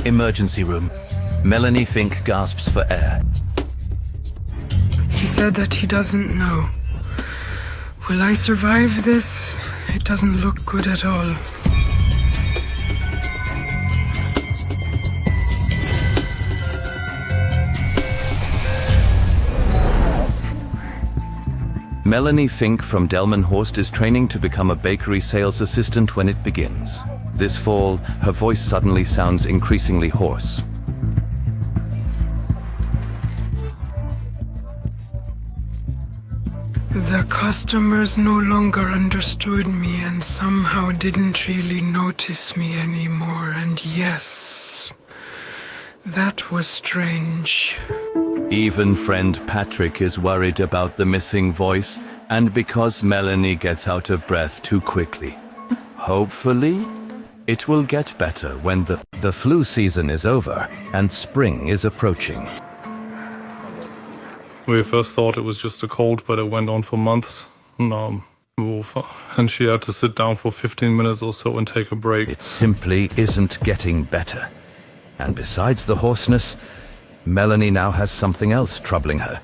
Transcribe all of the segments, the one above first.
Emergency room. Melanie Fink gasps for air. He said that he doesn't know. Will I survive this? It doesn't look good at all. Melanie Fink from Delmenhorst is training to become a bakery sales assistant when it begins. This fall, her voice suddenly sounds increasingly hoarse. The customers no longer understood me and somehow didn't really notice me anymore. And yes, that was strange. Even friend Patrick is worried about the missing voice, and because Melanie gets out of breath too quickly. Hopefully, it will get better when the flu season is over and spring is approaching. We first thought it was just a cold, but it went on for months. And she had to sit down for 15 minutes or so and take a break. It simply isn't getting better. And besides the hoarseness, Melanie now has something else troubling her.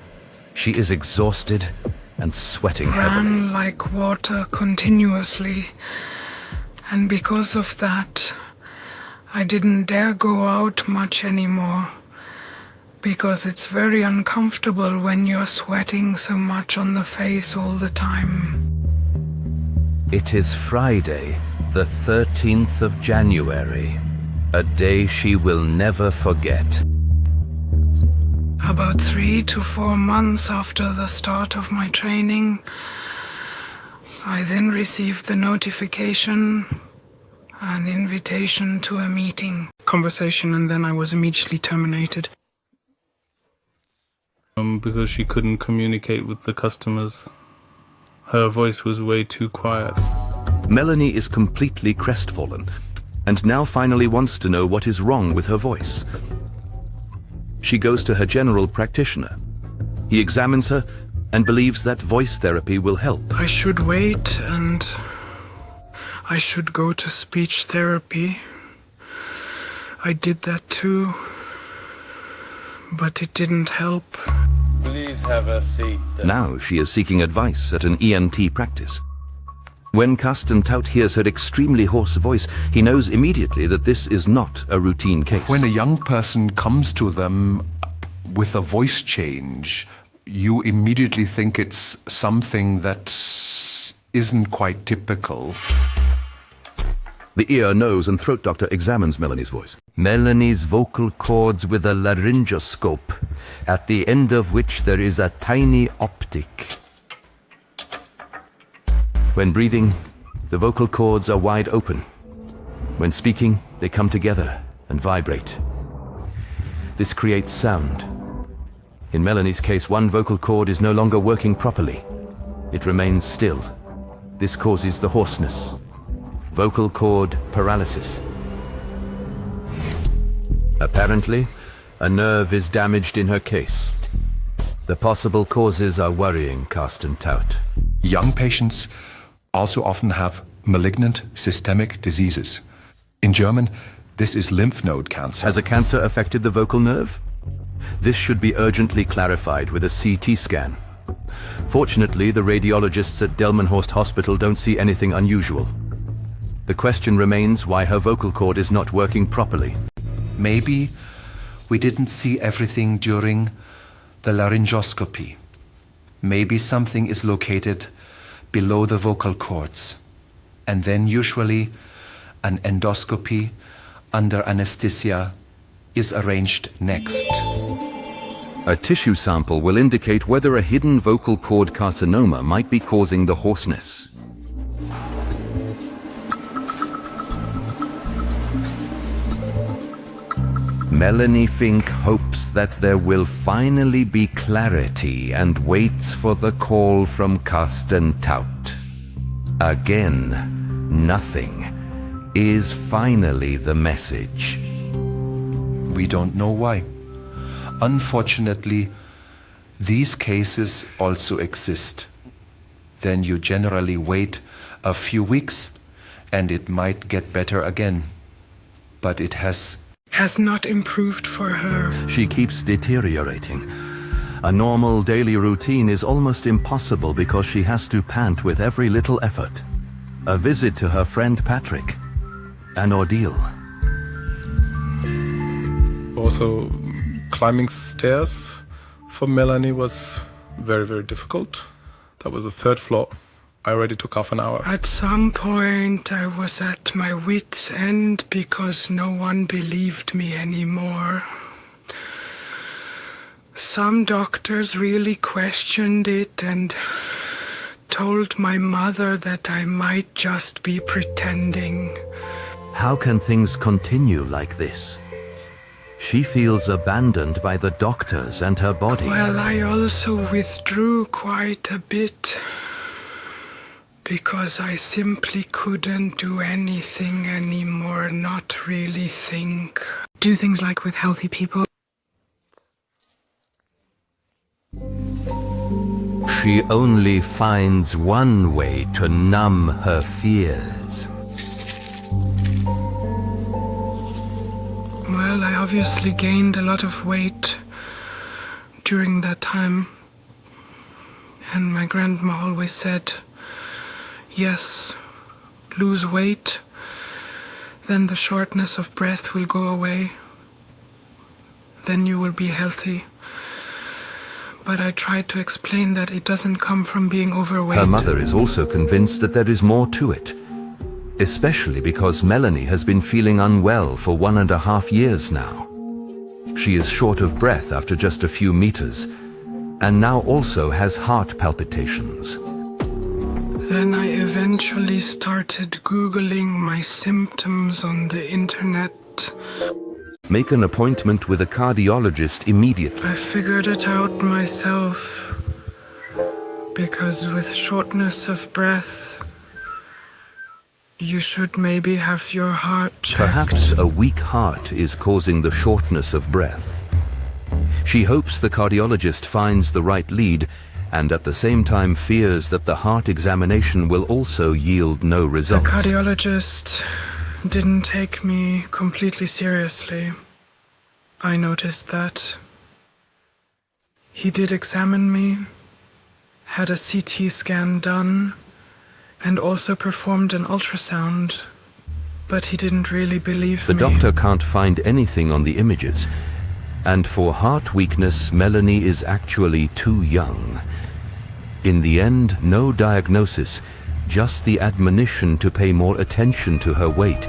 She is exhausted and sweating heavily. Ran like water continuously. And because of that, I didn't dare go out much anymore. Because it's very uncomfortable when you're sweating so much on the face all the time. It is Friday, the 13th of January, a day she will never forget. About 3 to 4 months after the start of my training, I then received the notification, an invitation to a meeting. Conversation, and then I was immediately terminated. Because she couldn't communicate with the customers. Her voice was way too quiet. Melanie is completely crestfallen, and now finally wants to know what is wrong with her voice. She goes to her general practitioner. He examines her and believes that voice therapy will help. I should wait and I should go to speech therapy. I did that too, but it didn't help. Please have a seat. Now she is seeking advice at an ENT practice. When Carsten Taut hears her extremely hoarse voice, he knows immediately that this is not a routine case. When a young person comes to them with a voice change, you immediately think it's something that isn't quite typical. The ear, nose, and throat doctor examines Melanie's voice. Melanie's vocal cords with a laryngoscope, at the end of which there is a tiny optic. When breathing, the vocal cords are wide open. When speaking, they come together and vibrate. This creates sound. In Melanie's case, one vocal cord is no longer working properly. It remains still. This causes the hoarseness. Vocal cord paralysis. Apparently, a nerve is damaged in her case. The possible causes are worrying Carsten Taut. Young patients also often have malignant systemic diseases. In German, this is lymph node cancer. Has a cancer affected the vocal nerve? This should be urgently clarified with a CT scan. Fortunately, the radiologists at Delmenhorst Hospital don't see anything unusual. The question remains why her vocal cord is not working properly. Maybe we didn't see everything during the laryngoscopy. Maybe something is located below the vocal cords. And then usually an endoscopy under anesthesia is arranged next. A tissue sample will indicate whether a hidden vocal cord carcinoma might be causing the hoarseness. Melanie Fink hopes that there will finally be clarity and waits for the call from Carsten Taut. Again, nothing is finally the message. We don't know why. Unfortunately, these cases also exist. Then you generally wait a few weeks and it might get better again. But it has has not improved for her. She keeps deteriorating. A normal daily routine is almost impossible because she has to pant with every little effort. A visit to her friend Patrick, an ordeal. Also, climbing stairs for Melanie was very, very difficult. That was the 3rd floor. I already took half an hour. At some point, I was at my wit's end because no one believed me anymore. Some doctors really questioned it and told my mother that I might just be pretending. How can things continue like this? She feels abandoned by the doctors and her body. Well, I also withdrew quite a bit because I simply couldn't do anything anymore, not really think. Do things like with healthy people. She only finds one way to numb her fears. Well, I obviously gained a lot of weight during that time. And my grandma always said, yes, lose weight, then the shortness of breath will go away. Then you will be healthy. But I tried to explain that it doesn't come from being overweight. Her mother is also convinced that there is more to it, especially because Melanie has been feeling unwell for 1.5 years now. She is short of breath after just a few meters, and now also has heart palpitations. Then I eventually started Googling my symptoms on the internet. Make an appointment with a cardiologist immediately. I figured it out myself, because with shortness of breath, you should maybe have your heart checked. Perhaps a weak heart is causing the shortness of breath. She hopes the cardiologist finds the right lead, and at the same time fears that the heart examination will also yield no results. The cardiologist didn't take me completely seriously. I noticed that. He did examine me, had a CT scan done, and also performed an ultrasound, but he didn't really believe me. The doctor can't find anything on the images, and for heart weakness, Melanie is actually too young. In the end, no diagnosis, just the admonition to pay more attention to her weight.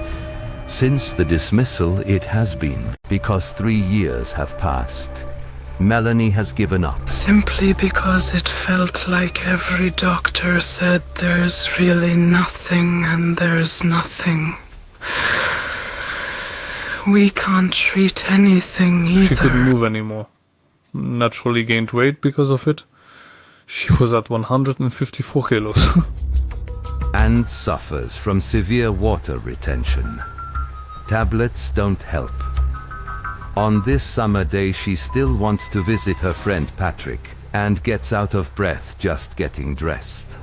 Since the dismissal, it has been, because 3 years have passed. Melanie has given up. Simply because it felt like every doctor said there's really nothing and there's nothing. We can't treat anything either. She couldn't move anymore. Naturally gained weight because of it. She was at 154 kilos. And suffers from severe water retention. Tablets don't help. On this summer day, she still wants to visit her friend Patrick and gets out of breath just getting dressed.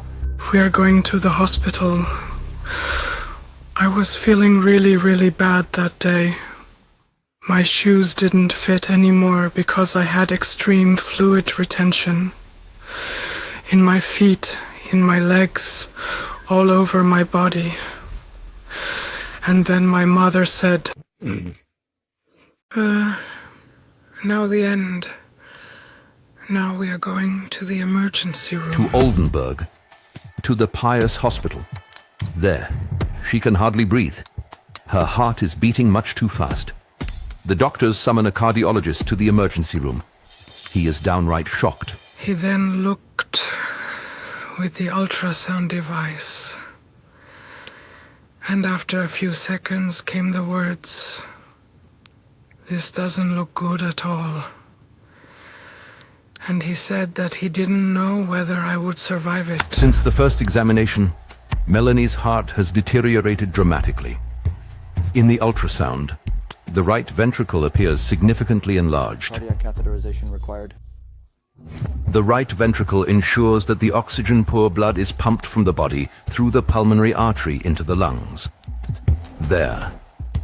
We are going to the hospital. I was feeling really bad that day. My shoes didn't fit anymore because I had extreme fluid retention. In my feet, in my legs, all over my body. And then my mother said, now the end. Now we are going to the emergency room. To Oldenburg, to the Pious Hospital. There, she can hardly breathe. Her heart is beating much too fast. The doctors summon a cardiologist to the emergency room. He is downright shocked. He then looked with the ultrasound device. And after a few seconds came the words, "This doesn't look good at all." And he said that he didn't know whether I would survive it. Since the first examination, Melanie's heart has deteriorated dramatically. In the ultrasound, the right ventricle appears significantly enlarged. Cardiac catheterization required. The right ventricle ensures that the oxygen-poor blood is pumped from the body through the pulmonary artery into the lungs. There,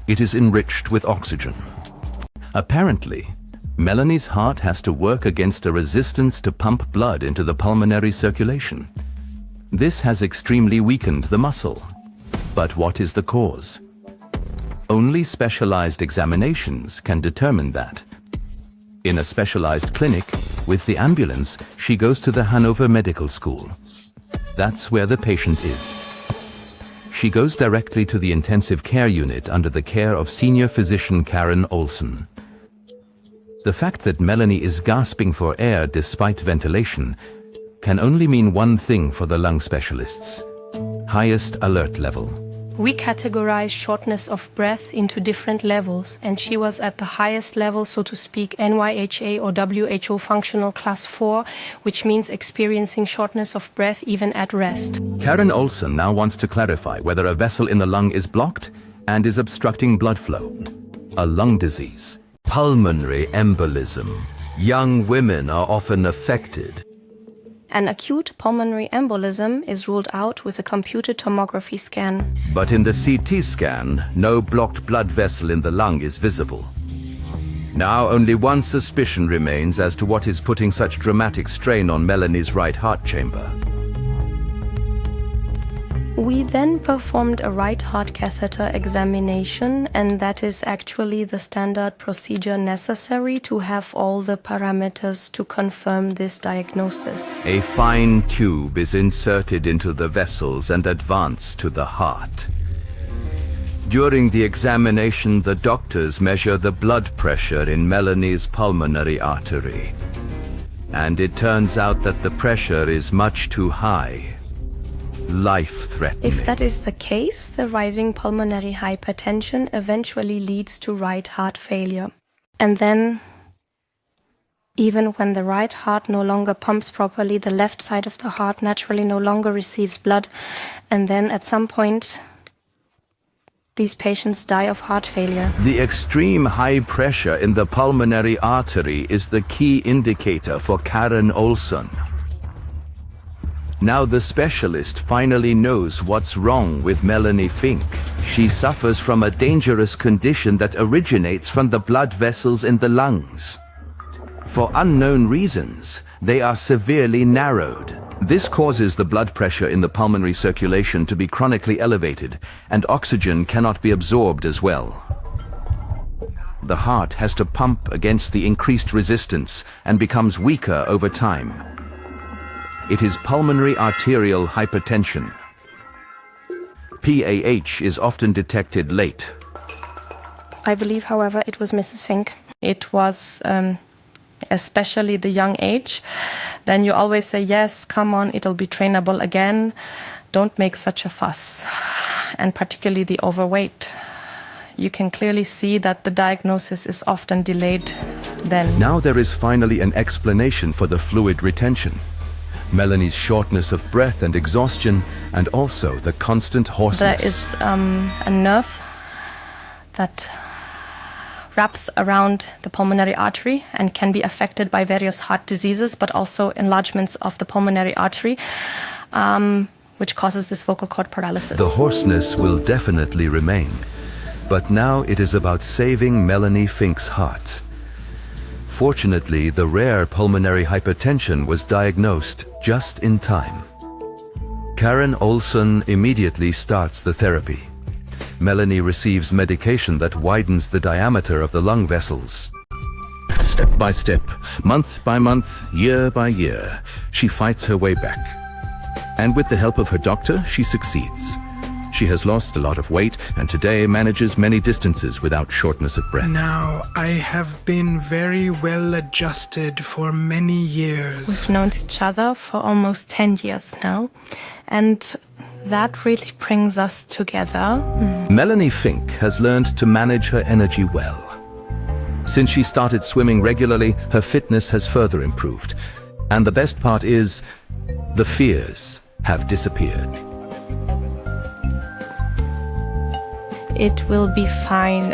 it is enriched with oxygen. Apparently, Melanie's heart has to work against a resistance to pump blood into the pulmonary circulation. This has extremely weakened the muscle. But what is the cause? Only specialized examinations can determine that. In a specialized clinic, with the ambulance, she goes to the Hanover Medical School. That's where the patient is. She goes directly to the intensive care unit under the care of senior physician Karen Olson. The fact that Melanie is gasping for air despite ventilation can only mean one thing for the lung specialists: highest alert level. We categorize shortness of breath into different levels, and she was at the highest level, so to speak, NYHA or WHO functional class 4, which means experiencing shortness of breath even at rest. Karen Olson now wants to clarify whether a vessel in the lung is blocked and is obstructing blood flow. A lung disease. Pulmonary embolism. Young women are often affected. An acute pulmonary embolism is ruled out with a computed tomography scan. But in the CT scan, no blocked blood vessel in the lung is visible. Now only one suspicion remains as to what is putting such dramatic strain on Melanie's right heart chamber. We then performed a right heart catheter examination, and that is actually the standard procedure necessary to have all the parameters to confirm this diagnosis. A fine tube is inserted into the vessels and advanced to the heart. During the examination, the doctors measure the blood pressure in Melanie's pulmonary artery. And it turns out that the pressure is much too high. Life-threatening. If that is the case, the rising pulmonary hypertension eventually leads to right heart failure. And then, even when the right heart no longer pumps properly, the left side of the heart naturally no longer receives blood. And then at some point, these patients die of heart failure. The extreme high pressure in the pulmonary artery is the key indicator for Karen Olson. Now the specialist finally knows what's wrong with Melanie Fink. She suffers from a dangerous condition that originates from the blood vessels in the lungs. For unknown reasons, they are severely narrowed. This causes the blood pressure in the pulmonary circulation to be chronically elevated, and oxygen cannot be absorbed as well. The heart has to pump against the increased resistance and becomes weaker over time. It is pulmonary arterial hypertension. PAH is often detected late. I believe, however, it was Mrs. Fink. It was especially the young age. Then you always say, yes, come on, it'll be trainable again. Don't make such a fuss. And particularly the overweight. You can clearly see that the diagnosis is often delayed then. Now there is finally an explanation for the fluid retention. Melanie's shortness of breath and exhaustion, and also the constant hoarseness. There is a nerve that wraps around the pulmonary artery and can be affected by various heart diseases, but also enlargements of the pulmonary artery, which causes this vocal cord paralysis. The hoarseness will definitely remain, but now it is about saving Melanie Fink's heart. Fortunately, the rare pulmonary hypertension was diagnosed just in time. Karen Olson immediately starts the therapy. Melanie receives medication that widens the diameter of the lung vessels. Step by step, month by month, year by year, she fights her way back. And with the help of her doctor, she succeeds. She has lost a lot of weight and today manages many distances without shortness of breath. Now, I have been very well adjusted for many years. We've known each other for almost 10 years now, and that really brings us together. Melanie Fink has learned to manage her energy well. Since she started swimming regularly, her fitness has further improved. And the best part is, the fears have disappeared. It will be fine.